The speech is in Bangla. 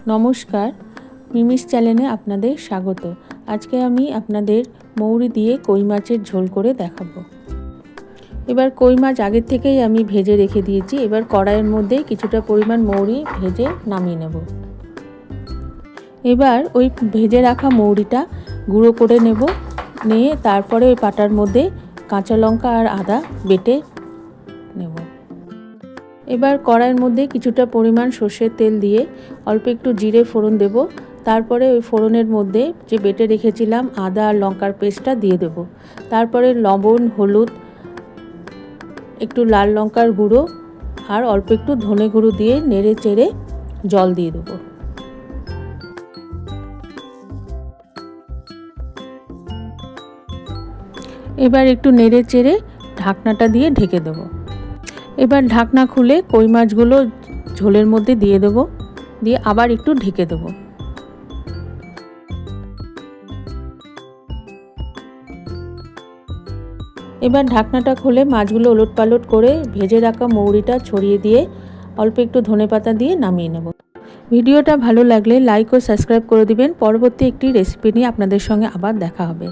নমস্কার, মিমিস চ্যানেলে আপনাদের স্বাগত। আজকে আমি আপনাদের মৌরি দিয়ে কই মাছের ঝোল করে দেখাবো। এবার কই মাছ আগের থেকেই আমি ভেজে রেখে দিয়েছি। এবার কড়াইয়ের মধ্যে কিছুটা পরিমাণ মৌরি ভেজে নামিয়ে নেব। এবার ওই ভেজে রাখা মৌরিটা গুঁড়ো করে নেব, নিয়ে তারপরে ওই পাটার মধ্যে কাঁচা লঙ্কা আর আদা বেটে নেব। এবার কড়াইয়ের মধ্যে কিছুটা পরিমাণ সর্ষের তেল দিয়ে অল্প একটু জিরে ফোড়ন দেব। তারপরে ওই ফোড়নের মধ্যে যে বেটে রেখেছিলাম আদা আর লঙ্কার পেস্টটা দিয়ে দেব। তারপরে লবণ, হলুদ, একটু লাল লঙ্কার গুঁড়ো আর অল্প একটু ধনে গুঁড়ো দিয়ে নেড়ে চেড়ে জল দিয়ে দেবো। এবার একটু নেড়ে চেড়ে ঢাকনাটা দিয়ে ঢেকে দেবো। এবার ঢাকনা খুলে কই মাছগুলো ঝোলের মধ্যে দিয়ে দেব, দিয়ে আবার একটু ঢেকে দেব। এবার ঢাকনাটা খুলে মাছগুলো ওলটপালট করে ভেজে রাখা মৌরিটা ছড়িয়ে দিয়ে অল্প একটু ধনেপাতা দিয়ে নামিয়ে নেব। ভিডিওটা ভালো লাগলে লাইক ও সাবস্ক্রাইব করে দিবেন। পরবর্তী একটি রেসিপি নিয়ে আপনাদের সঙ্গে আবার দেখা হবে।